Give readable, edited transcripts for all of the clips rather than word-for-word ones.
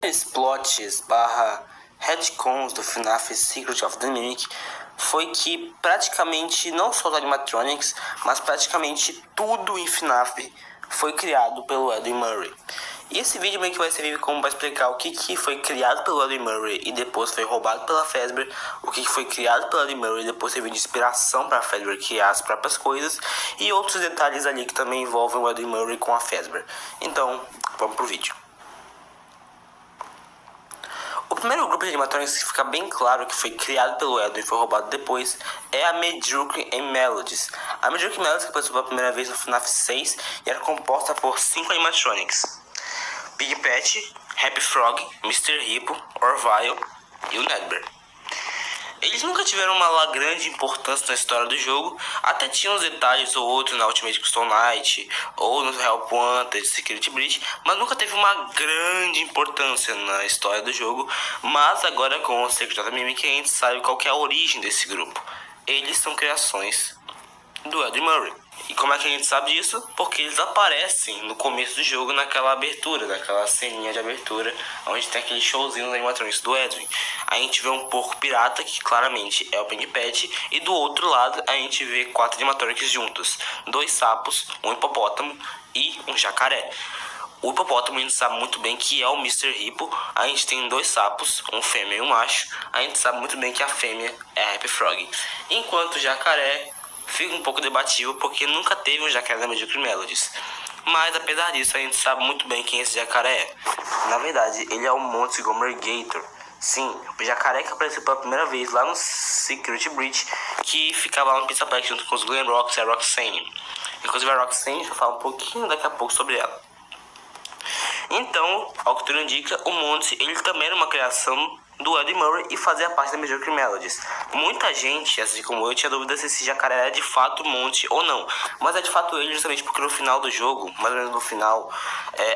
Plots barra retcons do FNAF Secret of the Mimic foi que praticamente, não só os animatronics, mas praticamente tudo em FNAF foi criado pelo Edwin Murray. E esse vídeo meio que vai servir como para explicar o que foi criado pelo Edwin Murray e depois foi roubado pela Fazbear, o que foi criado pelo Edwin Murray e depois serviu de inspiração para a Fazbear criar as próprias coisas, e outros detalhes ali que também envolvem o Edwin Murray com a Fazbear. Então, vamos pro vídeo. O primeiro grupo de animatronics que fica bem claro que foi criado pelo Edwin e foi roubado depois é a Mediocre Melodies. A Mediocre Melodies que apareceu pela primeira vez no FNAF 6 e era composta por 5 animatronics: Pig Patch, Happy Frog, Mr. Hippo, Orville e o Nedbear. Eles nunca tiveram uma grande importância na história do jogo, até tinham uns detalhes ou outros na Ultimate Custom Night ou no Help Wanted, Security Breach, mas nunca teve uma grande importância na história do jogo. Mas agora com o Secret of the Mimic a gente sabe qual que é a origem desse grupo. Eles são criações do Edwin Murray. E como é que a gente sabe disso? Porque eles aparecem no começo do jogo naquela abertura, naquela ceninha de abertura, onde tem aquele showzinho dos animatronics do Edwin. A gente vê um porco pirata, que claramente é o Pig Patch, e do outro lado a gente vê 4 animatronics juntos: 2 sapos, um hipopótamo e um jacaré. O hipopótamo a gente sabe muito bem que é o Mr. Hippo. A gente tem 2 sapos, um fêmea e um macho. A gente sabe muito bem que a fêmea é a Happy Frog. Enquanto o jacaré fica um pouco debatível, porque nunca teve um jacaré na Mediocre Melodies. Mas apesar disso, a gente sabe muito bem quem esse jacaré é. Na verdade, ele é o Montgomery Gator. Sim, o jacaré que apareceu pela primeira vez lá no Security Breach, que ficava lá no Pizza Pack junto com os Glen Rocks e a Roxane. Inclusive a Roxane, eu falo um pouquinho daqui a pouco sobre ela. Então, ao que tudo indica, o Monty, ele também era uma criação do Edwin Murray e fazia parte da Mediocre Melodies. Muita gente, assim como eu, tinha dúvida se esse jacaré era de fato Monty ou não. Mas é de fato ele, justamente porque no final do jogo, mais ou menos no final,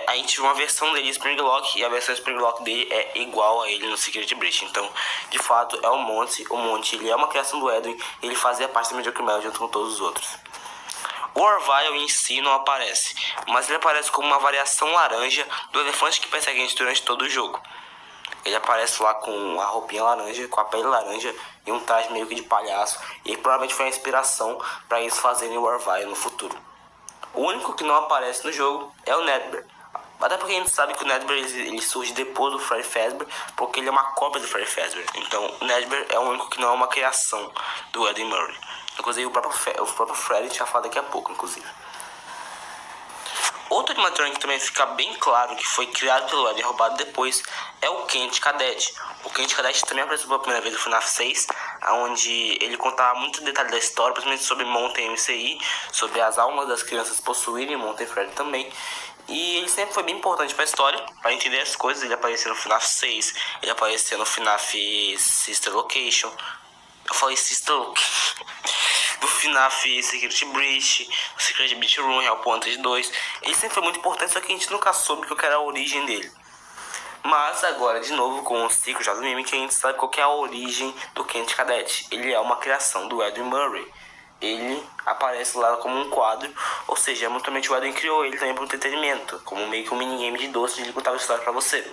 a gente viu uma versão dele Springlock, e a versão Springlock dele é igual a ele no Secret Breach. Então, de fato, é o Monty. O Monty, ele é uma criação do Edwin e ele fazia parte da Mediocre Melodies junto com todos os outros. O Orville em si não aparece, mas ele aparece como uma variação laranja do elefante que persegue a gente durante todo o jogo. Ele aparece lá com a roupinha laranja, com a pele laranja e um traje meio que de palhaço, e provavelmente foi a inspiração para eles fazerem o Orville no futuro. O único que não aparece no jogo é o Nedbear. Até porque a gente sabe que o Nedbear ele surge depois do Freddy Fazbear, porque ele é uma cópia do Freddy Fazbear. Então o Nedbear é o único que não é uma criação do Edwin Murray. Inclusive o próprio Freddy, a gente vai falar daqui a pouco, inclusive. Outro animatronic que também fica bem claro que foi criado pelo Edwin e roubado depois é o Kent Cadet. O Kent Cadet também apareceu pela primeira vez no FNAF 6, onde ele contava muito detalhe da história, principalmente sobre Mountain MCI, sobre as almas das crianças possuírem Mountain Freddy também. E ele sempre foi bem importante para a história, para entender as coisas. Ele apareceu no FNAF 6, ele apareceu no FNAF Sister Location. Eu falei Sister Location. Do FNAF Security Breach, Secret Breach Room, Help Wanted 2. Ele sempre foi muito importante, só que a gente nunca soube qual era a origem dele. Mas agora, de novo, com o Secret of the Mimic, a gente sabe qual é a origem do Kent Cadet. Ele é uma criação do Edwin Murray. Ele aparece lá como um quadro, ou seja, mutuamente o Edwin criou ele também para o entretenimento, como meio que um minigame de doce, ele contava a história para você.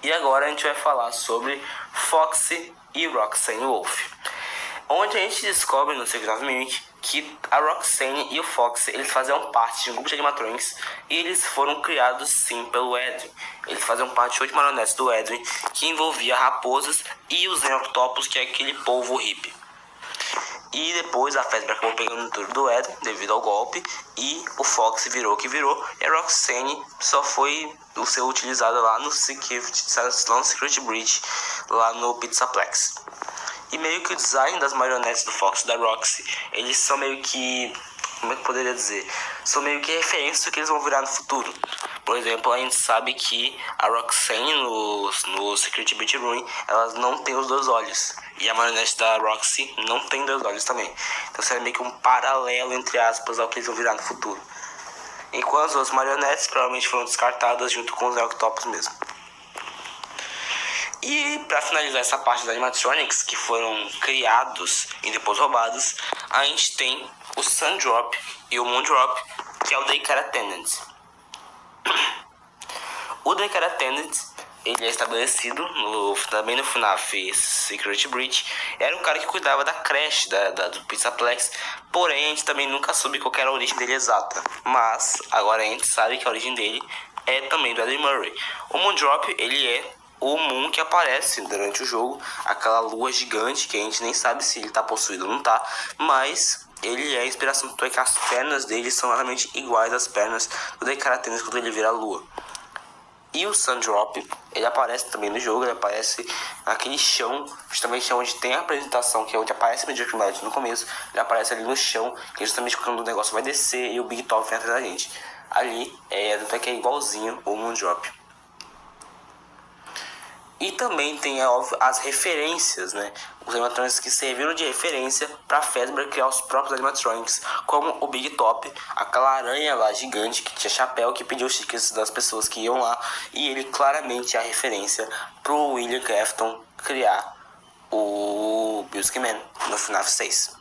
E agora a gente vai falar sobre Foxy e Roxane Wolf, onde a gente descobre no Secret of the Mimic que a Roxane e o Foxy, eles faziam parte de um grupo de animatronics e eles foram criados sim pelo Edwin. Eles faziam parte de 8 marionetes do Edwin, que envolvia raposas e os Octopus, que é aquele polvo hippie. E depois a Fazbear acabou pegando tudo do Edwin devido ao golpe, e o Foxy virou o que virou, e a Roxane só foi ser utilizada lá no Secret Breach, lá no Pizzaplex. E meio que o design das marionetes do Fox e da Roxy, eles são meio que, como é que eu poderia dizer? São meio que referências do que eles vão virar no futuro. Por exemplo, a gente sabe que a Roxane no Secret Breach Room, elas não tem os 2 olhos. E a marionete da Roxy não tem 2 olhos também. Então seria meio que um paralelo, entre aspas, ao que eles vão virar no futuro. Enquanto as outras marionetes provavelmente foram descartadas junto com os Octopus mesmo. E para finalizar essa parte dos animatronics que foram criados e depois roubados, a gente tem o Sundrop e o Moondrop, que é o Daycare Attendant. O The Care Attendant, ele é estabelecido também no FNAF Secret Breach. Era o cara que cuidava da creche do Pizzaplex. Porém, a gente também nunca soube qual era a origem dele exata. Mas, agora a gente sabe que a origem dele é também do Eddie Murray. O Moondrop, ele é o Moon que aparece durante o jogo. Aquela lua gigante que a gente nem sabe se ele tá possuído ou não tá. Mas ele é a inspiração, tanto é que as pernas dele são realmente iguais às pernas do The Care Attendant quando ele vira a lua. E o Sundrop, ele aparece também no jogo, ele aparece naquele chão, justamente onde tem a apresentação, que é onde aparece o Mediocre Melody no começo. Ele aparece ali no chão, que é justamente quando o negócio vai descer e o Big Top vem atrás da gente. Ali, tanto que é igualzinho o Moondrop. E também tem, é óbvio, as referências, né? Os animatronics que serviram de referência para Fazbear criar os próprios animatronics, como o Big Top, aquela aranha lá gigante que tinha chapéu, que pediu os tickets das pessoas que iam lá, e ele claramente é a referência pro William Crafton criar o Music Man no FNAF 6.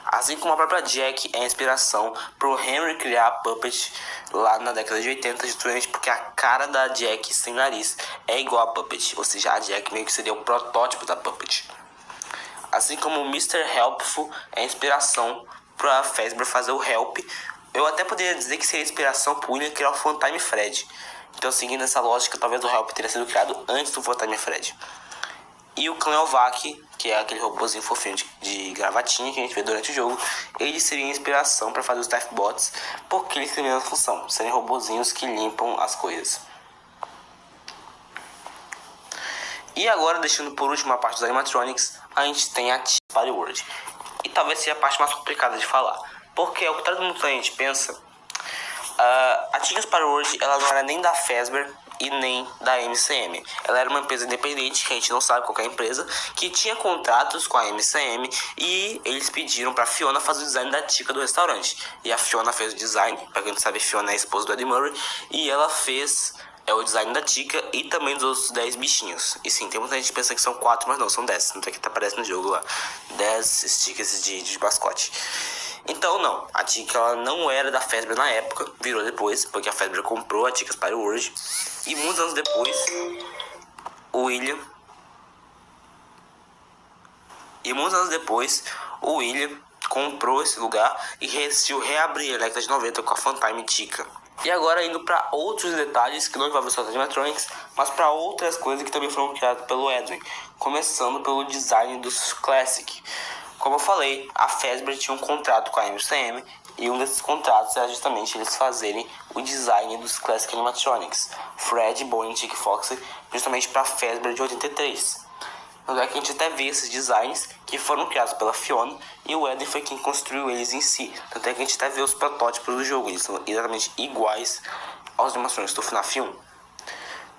Assim como a própria Jack é a inspiração pro Henry criar a Puppet lá na década de 80, justamente porque a cara da Jack sem nariz é igual a Puppet, ou seja, a Jack meio que seria o protótipo da Puppet. Assim como o Mr. Helpful é a inspiração pra Fazbear fazer o Help, eu até poderia dizer que seria a inspiração pro William criar o Funtime Fred. Então, seguindo essa lógica, talvez o Help teria sido criado antes do Funtime Fred. E o Clan Ovak, que é aquele robôzinho fofinho de gravatinha que a gente vê durante o jogo, ele seria a inspiração para fazer os Staff Bots, porque eles têm a mesma função, serem robôzinhos que limpam as coisas. E agora, deixando por último a parte dos animatronics, a gente tem a Party World. E talvez seja a parte mais complicada de falar, porque ao contrário do que a gente pensa, a Tigers Party World ela não era nem da Fazbear e nem da MCM. Ela era uma empresa independente, que a gente não sabe qual é a empresa, que tinha contratos com a MCM, e eles pediram pra Fiona fazer o design da Tica do restaurante. E a Fiona fez o design, pra quem não sabe, Fiona é a esposa do Eddie Murray, e ela fez o design da Tica e também dos outros 10 bichinhos. E sim, tem muita gente pensando que são 4, mas não, são 10. Não tem que aparece no jogo lá. 10 stickers de mascote. Então não, a Tica ela não era da Fazbear na época, virou depois, porque a Fazbear comprou a Ticas Party World. E muitos anos depois, o William comprou esse lugar e decidiu reabrir a década de 90 com a Funtime Tica. E agora indo para outros detalhes que não envolvem só os animatronics, mas para outras coisas que também foram criadas pelo Edwin, começando pelo design dos Classic. Como eu falei, a Fazbear tinha um contrato com a MCM, e um desses contratos era justamente eles fazerem o design dos Classic Animatronics, Fred, Bonnie e Chick Fox, justamente para a Fazbear de 83. Tanto é que a gente até vê esses designs que foram criados pela Fiona, e o Edwin foi quem construiu eles em si. Tanto é que a gente até vê os protótipos do jogo, eles são exatamente iguais aos animatronics do FNAF 1.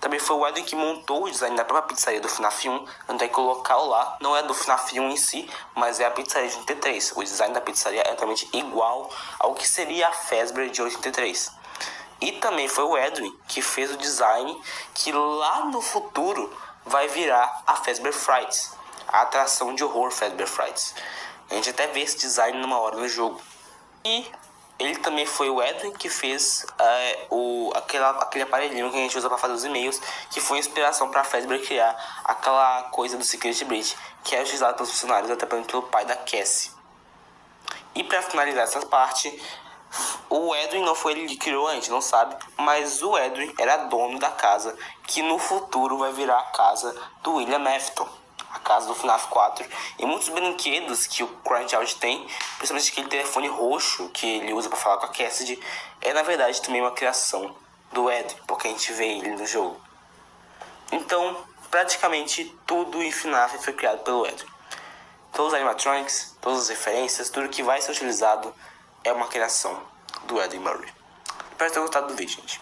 Também foi o Edwin que montou o design da própria pizzaria do FNAF 1, tanto é que o local lá não é do FNAF 1 em si, mas é a pizzaria de 83. O design da pizzaria é totalmente igual ao que seria a Fazbear de 83. E também foi o Edwin que fez o design que lá no futuro vai virar a Fazbear Frights, a atração de horror Fazbear Frights. A gente até vê esse design numa hora no jogo. E ele também foi o Edwin que fez aquele aparelhinho que a gente usa para fazer os e-mails, que foi inspiração para a Fazbear criar aquela coisa do Secret Breach, que é utilizado pelos funcionários, até pelo pai da Cassie. E para finalizar essa parte, o Edwin não foi ele que criou, a gente não sabe, mas o Edwin era dono da casa, que no futuro vai virar a casa do William Afton, a casa do FNAF 4. E muitos brinquedos que o Crying Out tem, principalmente aquele telefone roxo que ele usa para falar com a Cassidy, é na verdade também uma criação do Edwin, porque a gente vê ele no jogo. Então, praticamente tudo em FNAF foi criado pelo Edwin. Todos os animatronics, todas as referências, tudo que vai ser utilizado é uma criação do Eddie Murray. Espero ter gostado do vídeo, gente.